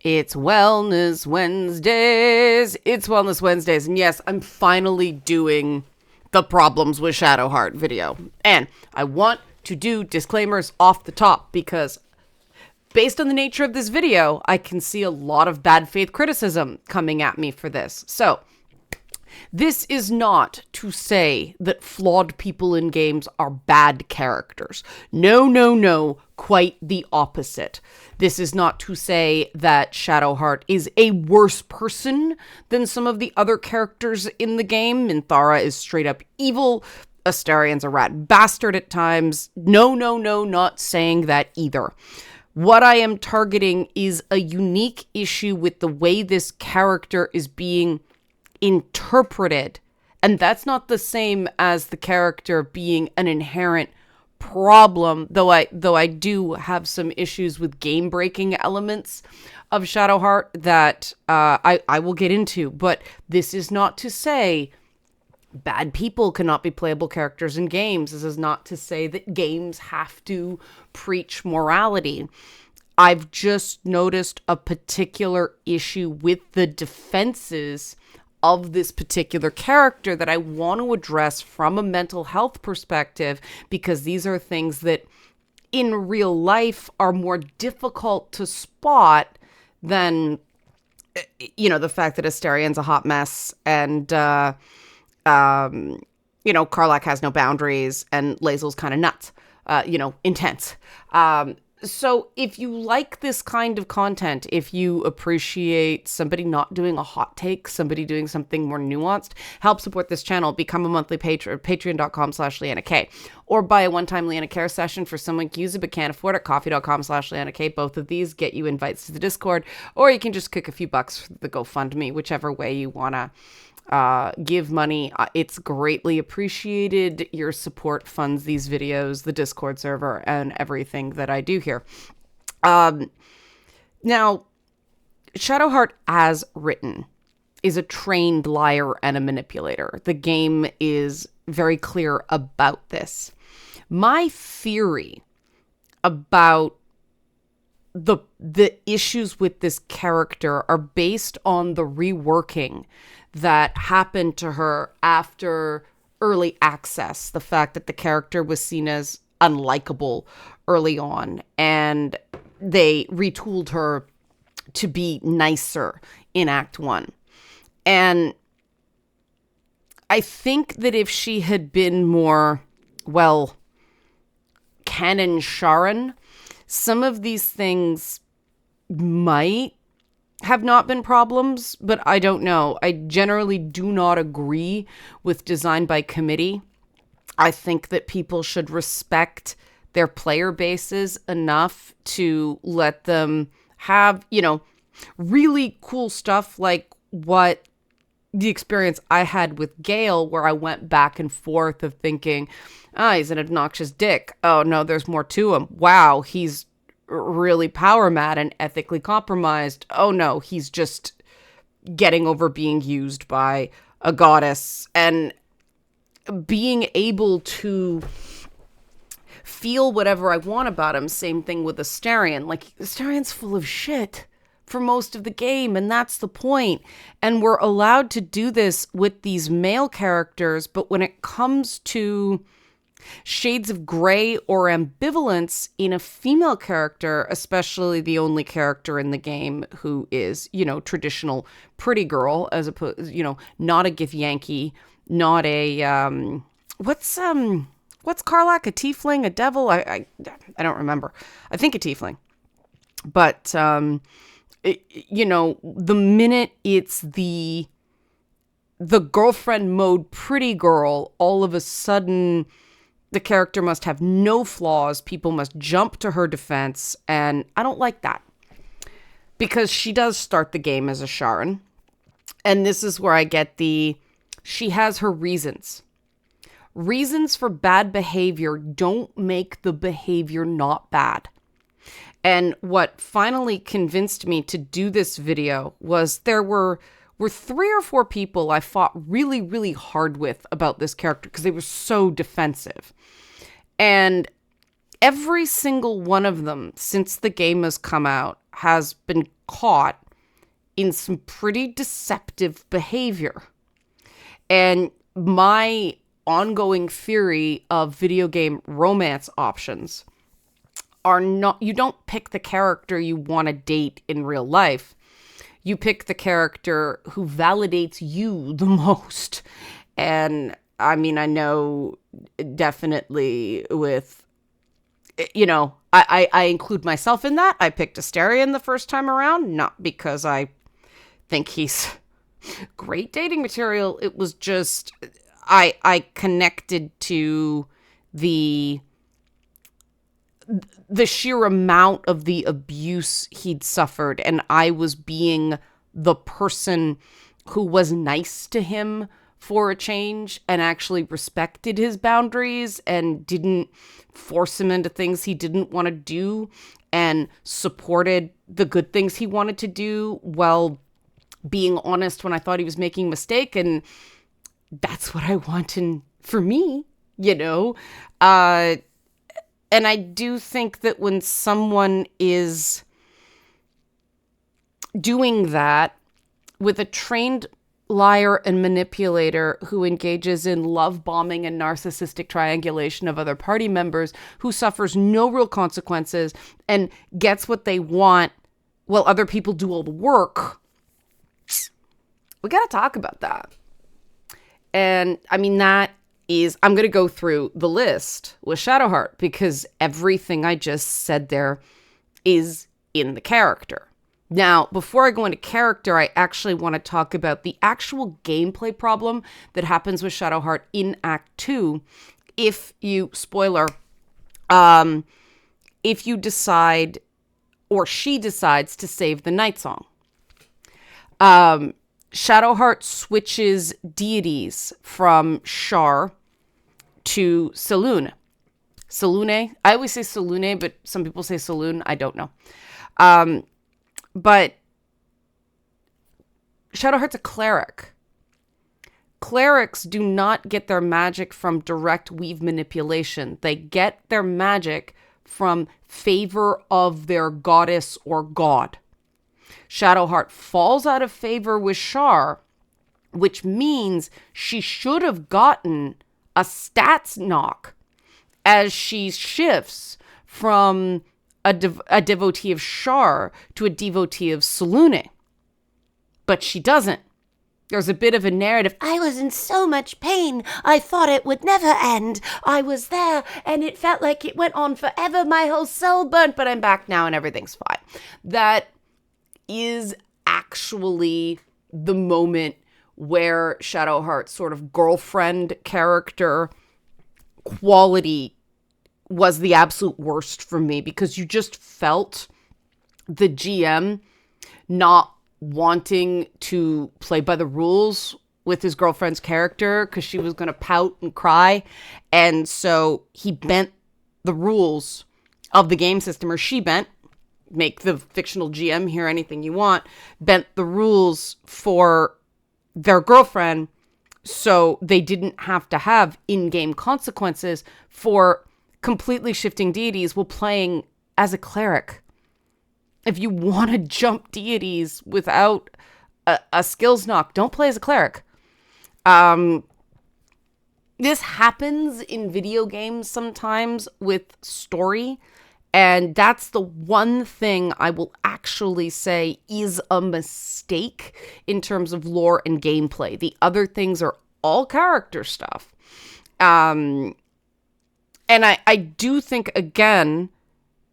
It's Wellness Wednesdays. It's Wellness Wednesdays. And yes, I'm finally doing the problems with Shadowheart video. And I want to do disclaimers off the top because based on the nature of this video, I can see a lot of bad faith criticism coming at me for this. So, this is not to say that flawed people in games are bad characters. No, quite the opposite. This is not to say that Shadowheart is a worse person than some of the other characters in the game. Minthara is straight up evil. Astarion's a rat bastard at times. No, not saying that either. What I am targeting is a unique issue with the way this character is being interpreted, and that's not the same as the character being an inherent problem, though I do have some issues with game breaking elements of Shadowheart that I will get into. But this is not to say bad people cannot be playable characters in games. This is not to say that games have to preach morality. I've just noticed a particular issue with the defenses of this particular character that I want to address from a mental health perspective, because these are things that in real life are more difficult to spot than, the fact that Astarion's a hot mess and, Karlach has no boundaries and Lae'zel's kind of nuts, intense. So if you like this kind of content, if you appreciate somebody not doing a hot take, somebody doing something more nuanced, help support this channel, become a monthly patron, patreon.com/LeannaK, or buy a one-time Leanna Care session for someone who can use it but can't afford it, coffee.com/LeannaK. Both of these get you invites to the Discord, or you can just kick a few bucks for the GoFundMe, whichever way you want to give money. It's greatly appreciated. Your support funds these videos, the Discord server, and everything that I do here. Now, Shadowheart as written is a trained liar and a manipulator. The game is very clear about this. My theory about the issues with this character are based on the reworking that happened to her after early access. The fact that the character was seen as unlikable early on, and they retooled her to be nicer in Act 1. And I think that if she had been more, canon Sharon, some of these things might have not been problems, but I don't know. I generally do not agree with design by committee. I think that people should respect their player bases enough to let them have, really cool stuff like what the experience I had with Gale, where I went back and forth of thinking, he's an obnoxious dick. Oh no, there's more to him. Wow, he's really power mad and ethically compromised. Oh no, he's just getting over being used by a goddess, and being able to feel whatever I want about him. Same thing with Astarion. Astarion's full of shit for most of the game, and that's the point. And we're allowed to do this with these male characters, but when it comes to shades of gray or ambivalence in a female character, especially the only character in the game who is, traditional pretty girl, as opposed, not a Githyanki, not a, what's Karlach, a tiefling, a devil? I don't remember. I think a tiefling. But, the minute it's the girlfriend mode pretty girl, all of a sudden the character must have no flaws. People must jump to her defense. And I don't like that, because she does start the game as a Sharon. And this is where I get she has her reasons. Reasons for bad behavior don't make the behavior not bad. And what finally convinced me to do this video was there were 3 or 4 people I fought really, really hard with about this character because they were so defensive. And every single one of them, since the game has come out, has been caught in some pretty deceptive behavior. And my ongoing theory of video game romance options are not, you don't pick the character you want to date in real life. You pick the character who validates you the most. And I mean, I know definitely with, you know, I include myself in that. I picked Asterion the first time around, not because I think he's great dating material. It was just, I connected to the sheer amount of the abuse he'd suffered, and I was being the person who was nice to him for a change and actually respected his boundaries and didn't force him into things he didn't want to do and supported the good things he wanted to do while being honest when I thought he was making a mistake. And that's what I want for me, you know? And I do think that when someone is doing that with a trained liar and manipulator who engages in love bombing and narcissistic triangulation of other party members, who suffers no real consequences and gets what they want while other people do all the work, we got to talk about that. And I mean, that is, I'm going to go through the list with Shadowheart because everything I just said there is in the character. Now, before I go into character, I actually want to talk about the actual gameplay problem that happens with Shadowheart in Act 2. If you, spoiler, if you decide, or she decides to save the Night Song. Shadowheart switches deities from Shar to Selûne. Selûne. I always say Selûne, but some people say Selûne. I don't know. But Shadowheart's a cleric. Clerics do not get their magic from direct weave manipulation. They get their magic from favor of their goddess or god. Shadowheart falls out of favor with Shar, which means she should have gotten a stats knock as she shifts from a devotee of Shar to a devotee of Selûne. But she doesn't. There's a bit of a narrative. I was in so much pain. I thought it would never end. I was there and it felt like it went on forever. My whole soul burnt, but I'm back now and everything's fine. That is actually the moment where Shadowheart's sort of girlfriend character quality was the absolute worst for me, because you just felt the GM not wanting to play by the rules with his girlfriend's character because she was going to pout and cry. And so he bent the rules of the game system, or she bent, make the fictional GM hear anything you want, bent the rules for their girlfriend so they didn't have to have in-game consequences for completely shifting deities while playing as a cleric. If you want to jump deities without a skills knock, don't play as a cleric. This happens in video games sometimes with story, and that's the one thing I will actually say is a mistake in terms of lore and gameplay. The other things are all character stuff. And I do think, again,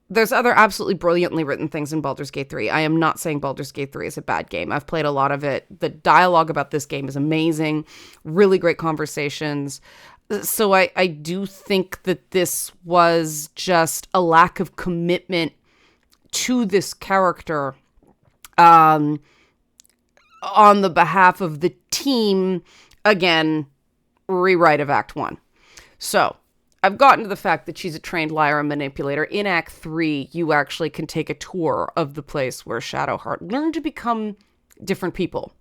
there's other absolutely brilliantly written things in Baldur's Gate 3. I am not saying Baldur's Gate 3 is a bad game. I've played a lot of it. The dialogue about this game is amazing. Really great conversations. So I do think that this was just a lack of commitment to this character on the behalf of the team. Again, rewrite of Act 1. So I've gotten to the fact that she's a trained liar and manipulator. In Act 3, you actually can take a tour of the place where Shadowheart learned to become different people,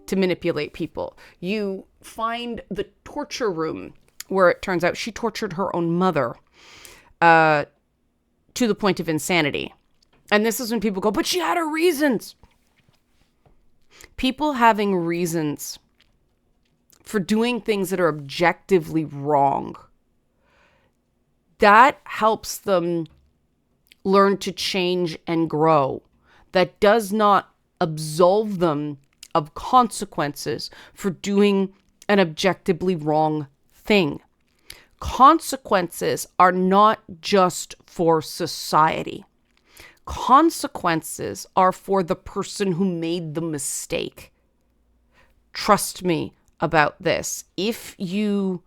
to manipulate people. You find the torture room where it turns out she tortured her own mother to the point of insanity. And this is when people go, but she had her reasons. people having reasons for doing things that are objectively wrong, that helps them learn to change and grow. That does not absolve them of consequences for doing an objectively wrong thing. Consequences are not just for society. Consequences are for the person who made the mistake. Trust me about this. If you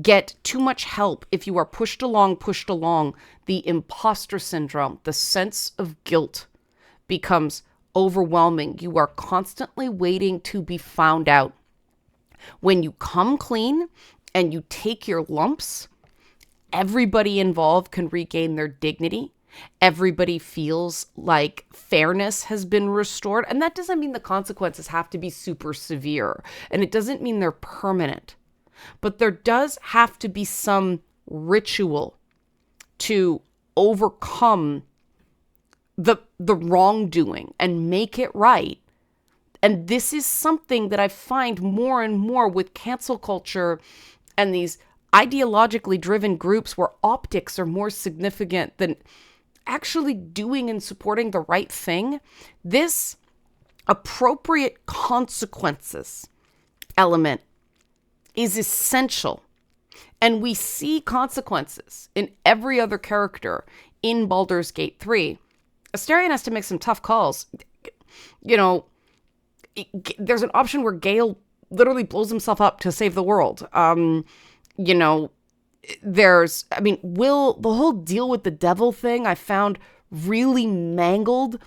get too much help, if you are pushed along, the imposter syndrome, the sense of guilt becomes overwhelming. You are constantly waiting to be found out. When you come clean and you take your lumps, everybody involved can regain their dignity. Everybody feels like fairness has been restored. And that doesn't mean the consequences have to be super severe. And it doesn't mean they're permanent. But there does have to be some ritual to overcome the wrongdoing and make it right. And this is something that I find more and more with cancel culture and these ideologically driven groups where optics are more significant than actually doing and supporting the right thing. This appropriate consequences element is essential. And we see consequences in every other character in Baldur's Gate 3. Astarion has to make some tough calls. You know, there's an option where Gale literally blows himself up to save the world. You know, the whole deal with the devil thing I found really mangled.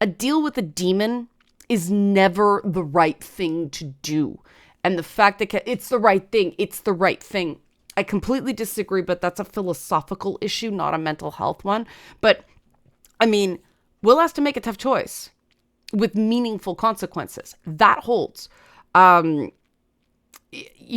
A deal with a demon is never the right thing to do. And the fact that it's the right thing. I completely disagree, but that's a philosophical issue, not a mental health one. But, I mean, Will has to make a tough choice with meaningful consequences. That holds. You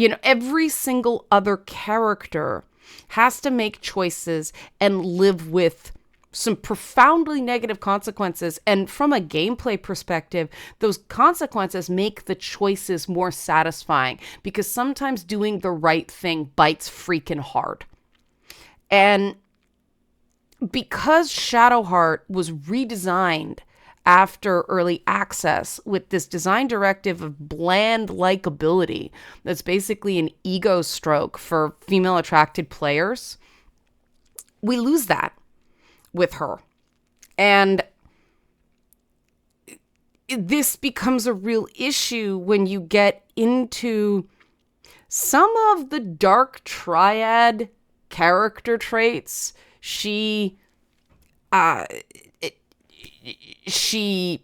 know, every single other character has to make choices and live with some profoundly negative consequences. And from a gameplay perspective, those consequences make the choices more satisfying because sometimes doing the right thing bites freaking hard. And because Shadowheart was redesigned after early access with this design directive of bland likability, that's basically an ego stroke for female attracted players, we lose that with her. And this becomes a real issue when you get into some of the dark triad character traits she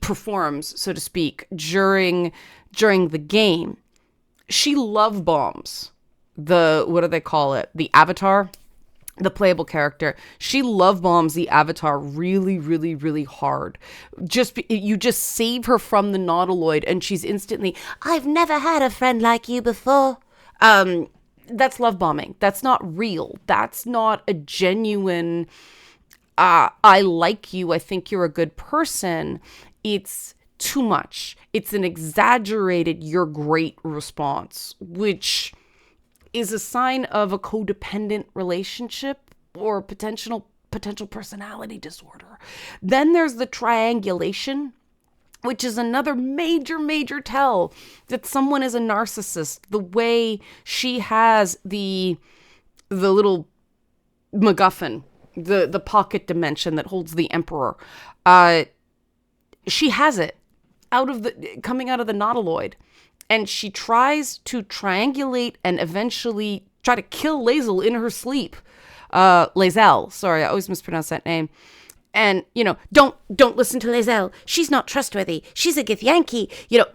performs, so to speak, during the game. She love bombs what do they call it? The avatar, the playable character. She love bombs the avatar really, really, really hard. You just save her from the nautiloid and she's instantly, I've never had a friend like you before. That's love bombing. That's not real. That's not a genuine, I like you, I think you're a good person. It's too much. It's an exaggerated, you're great response, which is a sign of a codependent relationship or potential personality disorder. Then there's the triangulation, which is another major tell that someone is a narcissist. The way she has the little MacGuffin, the pocket dimension that holds the Emperor. She has it coming out of the nautiloid. And she tries to triangulate and eventually try to kill Lae'zel in her sleep. Lae'zel, sorry, I always mispronounce that name. And, you know, don't listen to Lae'zel. She's not trustworthy. She's a Githyanki. You know,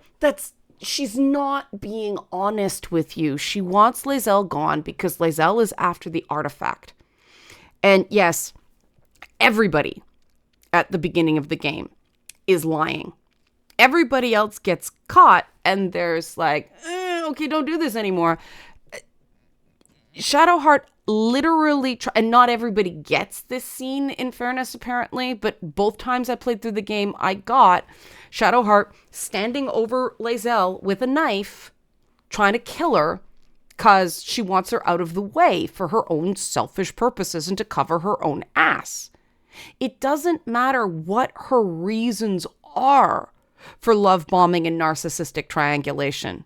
she's not being honest with you. She wants Lae'zel gone because Lae'zel is after the artifact. And yes, everybody at the beginning of the game is lying. Everybody else gets caught and there's like, okay, don't do this anymore. Shadowheart literally and not everybody gets this scene, in fairness, apparently, but both times I played through the game, I got Shadowheart standing over Lae'zel with a knife, trying to kill her because she wants her out of the way for her own selfish purposes and to cover her own ass. It doesn't matter what her reasons are for love bombing and narcissistic triangulation.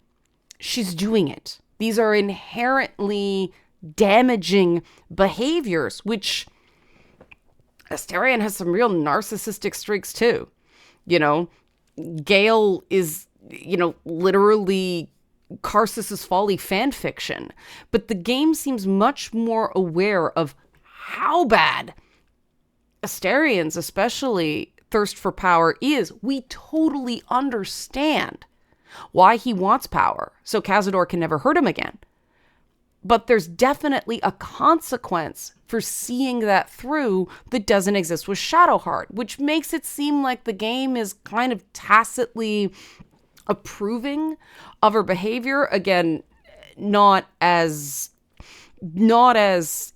She's doing it. These are inherently damaging behaviors, which Astarion has some real narcissistic streaks too. You know, Gale is, literally Karsus's Folly fan fiction, but the game seems much more aware of how bad Astarion's, especially, thirst for power is. We totally understand why he wants power, so Cazador can never hurt him again. But there's definitely a consequence for seeing that through that doesn't exist with Shadowheart, which makes it seem like the game is kind of tacitly approving of her behavior. Again, not as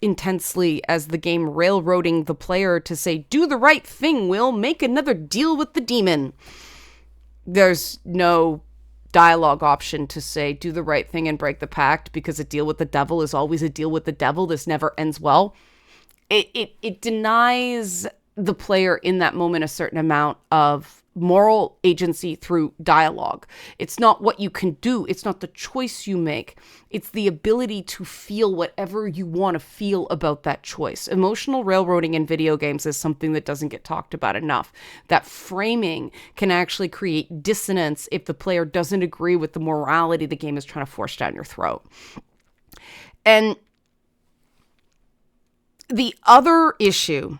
intensely as the game railroading the player to say, do the right thing, Will, make another deal with the demon. There's no dialogue option to say, do the right thing and break the pact, because a deal with the devil is always a deal with the devil. This never ends well. It denies the player in that moment a certain amount of moral agency through dialogue. It's not what you can do. It's not the choice you make. It's the ability to feel whatever you want to feel about that choice. Emotional railroading in video games is something that doesn't get talked about enough. That framing can actually create dissonance if the player doesn't agree with the morality the game is trying to force down your throat. And the other issue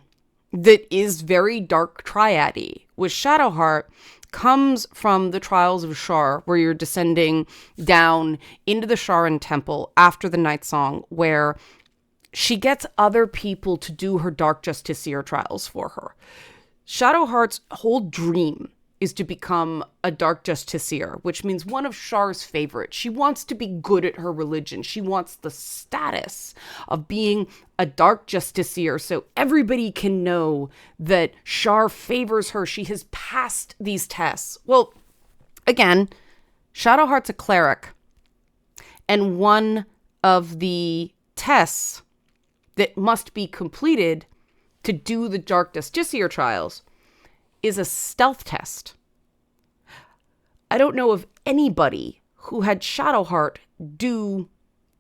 that is very dark triad-y with Shadowheart comes from the Trials of Shar, where you're descending down into the Sharan temple after the Night Song, where she gets other people to do her Dark Justiciar trials for her. Shadowheart's whole dream is to become a Dark Justiciar, which means one of Shar's favorites. She wants to be good at her religion. She wants the status of being a Dark Justiciar so everybody can know that Shar favors her. She has passed these tests. Well, again, Shadowheart's a cleric, and one of the tests that must be completed to do the Dark Justiciar trials is a stealth test. I don't know of anybody who had Shadowheart do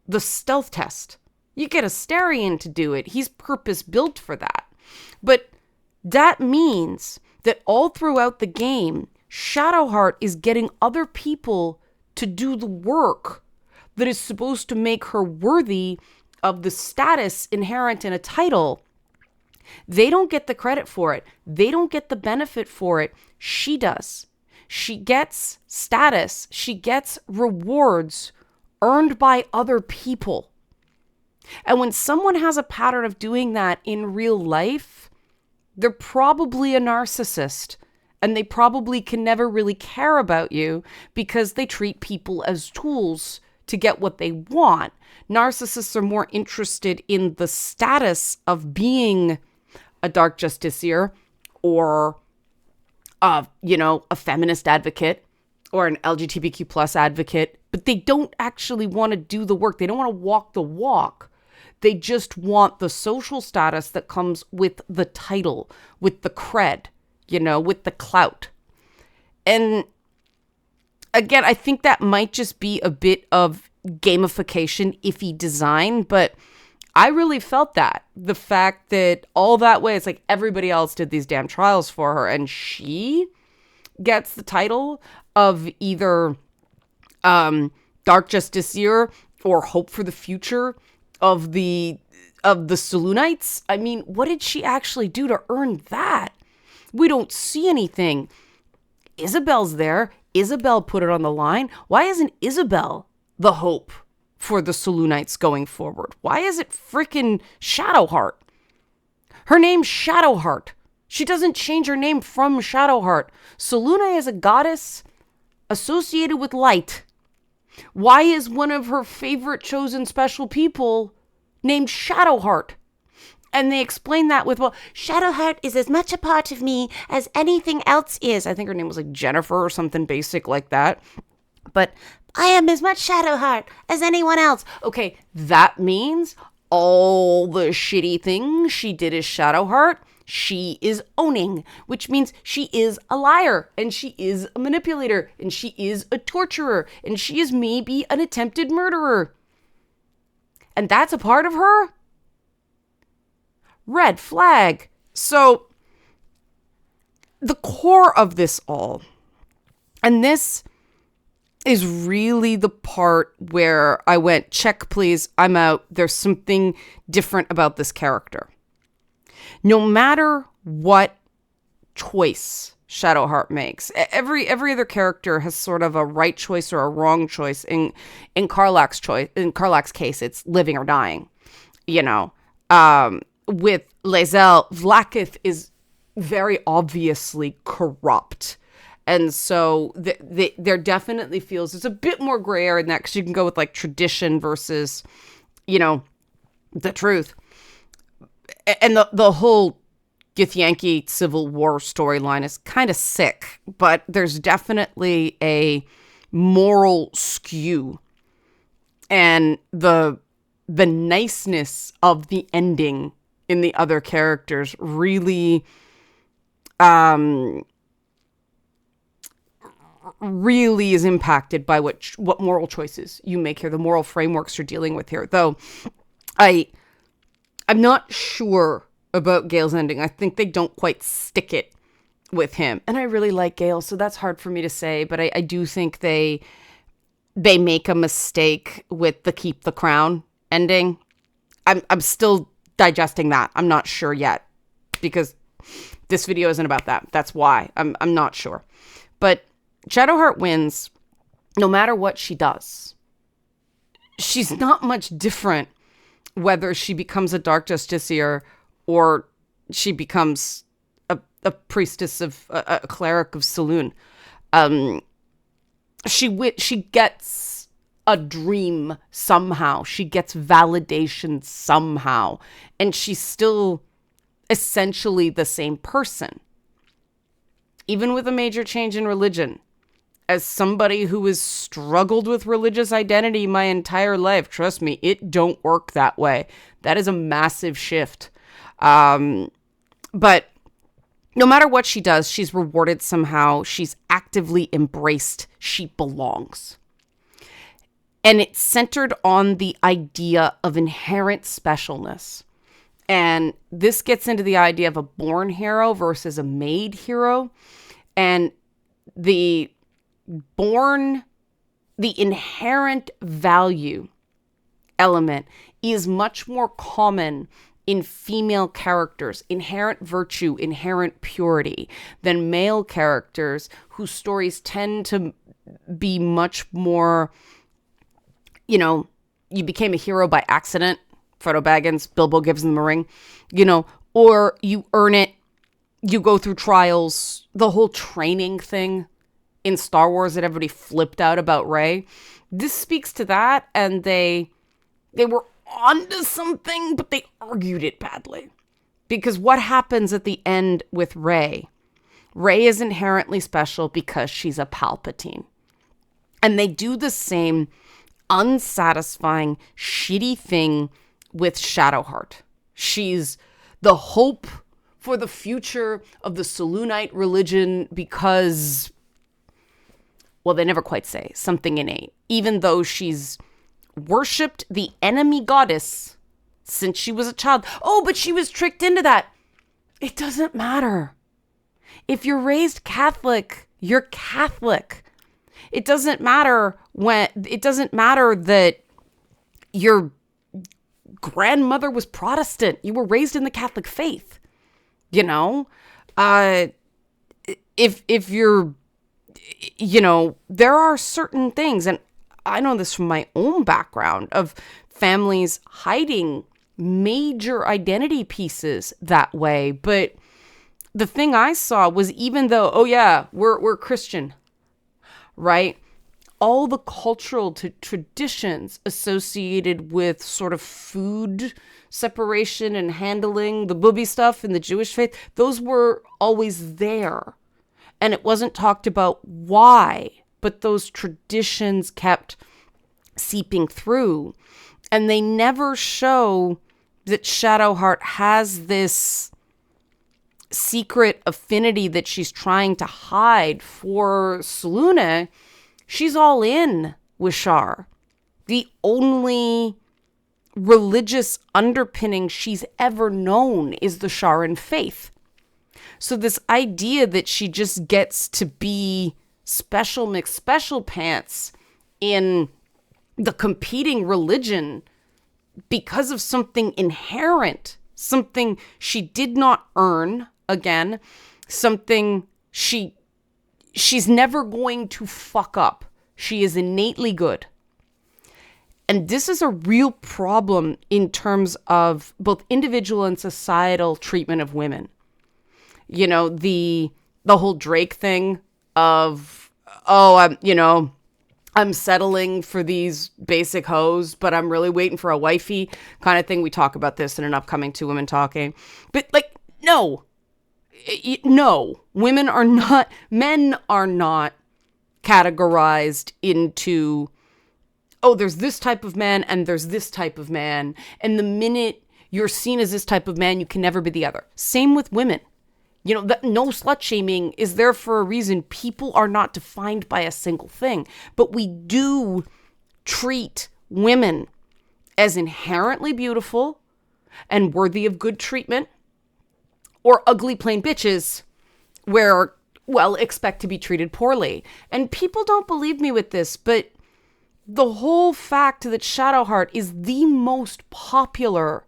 the stealth test. You get Astarion to do it. He's purpose-built for that. But that means that all throughout the game, Shadowheart is getting other people to do the work that is supposed to make her worthy of the status inherent in a title. They don't get the credit for it. They don't get the benefit for it. She does. She gets status. She gets rewards earned by other people. And when someone has a pattern of doing that in real life, they're probably a narcissist. And they probably can never really care about you because they treat people as tools to get what they want. Narcissists are more interested in the status of being a Dark Justiciar, or a feminist advocate, or an LGBTQ plus advocate, but they don't actually want to do the work. They don't want to walk the walk. They just want the social status that comes with the title, with the cred, with the clout. And again, I think that might just be a bit of gamification, iffy design, but I really felt that. The fact that all that way, it's like everybody else did these damn trials for her, and she gets the title of either Dark Justiciar or Hope for the Future of the Selûnites. I mean, what did she actually do to earn that? We don't see anything. Isabel's there. Isabel put it on the line. Why isn't Isabel the hope for the Selûnites going forward? Why is it frickin' Shadowheart? Her name's Shadowheart. She doesn't change her name from Shadowheart. Selûne is a goddess associated with light. Why is one of her favorite chosen special people named Shadowheart. And they explain that with, well, Shadowheart is as much a part of me as anything else is. I think her name was like Jennifer or something basic like that. But I am as much Shadowheart as anyone else. Okay, that means all the shitty things she did as Shadowheart, she is owning, which means she is a liar, and she is a manipulator, and she is a torturer, and she is maybe an attempted murderer. And that's a part of her? Red flag. So, the core of this all, and this is really the part where I went, check please, I'm out. There's something different about this character. No matter what choice Shadowheart makes, every other character has sort of a right choice or a wrong choice. In Karlach's case, it's living or dying. You know, with Lae'zel, Vlaakith is very obviously corrupt. And so there definitely feels, there's a bit more gray area in that, because you can go with like tradition versus, you know, the truth. And the whole Githyanki Civil War storyline is kind of sick, but there's definitely a moral skew. And the niceness of the ending in the other characters really really is impacted by what moral choices you make here, the moral frameworks you're dealing with here. Though I'm not sure about Gale's ending. I think they don't quite stick it with him. And I really like Gale, so that's hard for me to say, but I do think they make a mistake with the keep the crown ending. I'm still digesting that. I'm not sure yet, because this video isn't about that. That's why I'm not sure. But Shadowheart wins no matter what she does. She's not much different whether she becomes a Dark Justiciar or she becomes a priestess of a cleric of Saloon. She gets a dream somehow. She gets validation somehow. And she's still essentially the same person. Even with a major change in religion. As somebody who has struggled with religious identity my entire life, trust me, it don't work that way. That is a massive shift. But no matter what she does, she's rewarded somehow. She's actively embraced. She belongs. And it's centered on the idea of inherent specialness. And this gets into the idea of a born hero versus a made hero. And the inherent value element is much more common in female characters, inherent virtue, inherent purity, than male characters whose stories tend to be much more, you know, you became a hero by accident, Frodo Baggins, Bilbo gives them the ring, you know, or you earn it, you go through trials, the whole training thing in Star Wars that everybody flipped out about Rey. This speaks to that, and they were onto something, but they argued it badly. Because what happens at the end with Rey? Rey is inherently special because she's a Palpatine. And they do the same unsatisfying, shitty thing with Shadowheart. She's the hope for the future of the Saloonite religion because, well, they never quite say, something innate. Even though she's worshipped the enemy goddess since she was a child. Oh, but she was tricked into that. It doesn't matter. If you're raised Catholic, you're Catholic. It doesn't matter that your grandmother was Protestant. You were raised in the Catholic faith. You know? If you're, you know, there are certain things, and I know this from my own background of families hiding major identity pieces that way. But the thing I saw was, even though, oh yeah, we're Christian, right? all the cultural traditions associated with sort of food separation and handling the booby stuff in the Jewish faith, those were always there. And it wasn't talked about why, but those traditions kept seeping through. And they never show that Shadowheart has this secret affinity that she's trying to hide for Selûne. She's all in with Shar. The only religious underpinning she's ever known is the Sharan faith. So this idea that she just gets to be special McSpecial Pants in the competing religion because of something inherent, something she did not earn, again, something she's never going to fuck up. She is innately good. And this is a real problem in terms of both individual and societal treatment of women. You know, the whole Drake thing of, I'm settling for these basic hoes, but I'm really waiting for a wifey kind of thing. We talk about this in an upcoming Two Women Talking. But no, men are not categorized into, there's this type of man and there's this type of man. And the minute you're seen as this type of man, you can never be the other. Same with women. No slut shaming is there for a reason. People are not defined by a single thing, but we do treat women as inherently beautiful and worthy of good treatment, or ugly plain bitches where, expect to be treated poorly. And people don't believe me with this, but the whole fact that Shadowheart is the most popular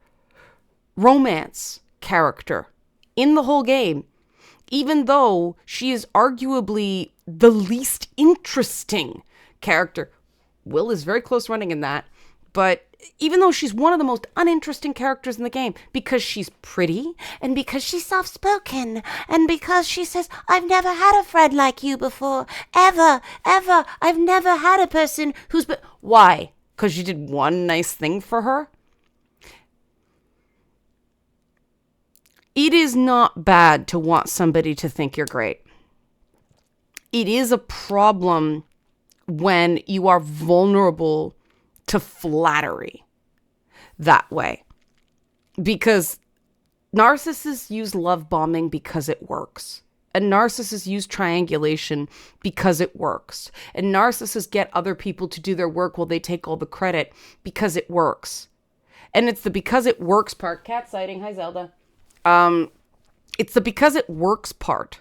romance character in the whole game, even though she is arguably the least interesting character. Will is very close running in that, but even though she's one of the most uninteresting characters in the game, because she's pretty, and because she's soft-spoken, and because she says, I've never had a friend like you before, ever, I've never had a person who's... Why? Because you did one nice thing for her? It is not bad to want somebody to think you're great. It is a problem when you are vulnerable to flattery that way. Because narcissists use love bombing because it works. And narcissists use triangulation because it works. And narcissists get other people to do their work while they take all the credit because it works. And it's the because it works part. Cat sighting. Hi, Zelda. It's the because it works part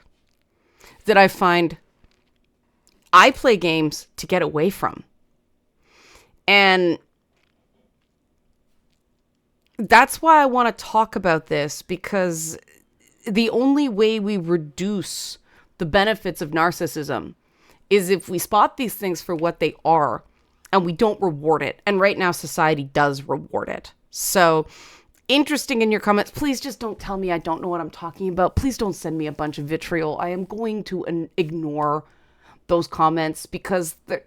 that I find I play games to get away from. And that's why I want to talk about this, because the only way we reduce the benefits of narcissism is if we spot these things for what they are and we don't reward it. And right now society does reward it. So interesting in your comments. Please just don't tell me I don't know what I'm talking about. Please don't send me a bunch of vitriol. I am going to ignore those comments because they're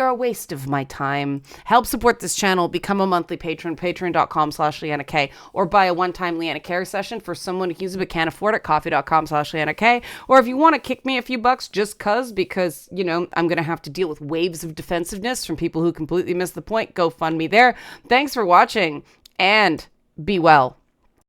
a waste of my time. Help support this channel. Become a monthly patron. Patreon.com/LeannaK. Or buy a one-time Leanna Care session for someone who uses but can't afford it. Coffee.com/LeannaK. Or if you want to kick me a few bucks because, I'm going to have to deal with waves of defensiveness from people who completely miss the point, go fund me there. Thanks for watching and be well.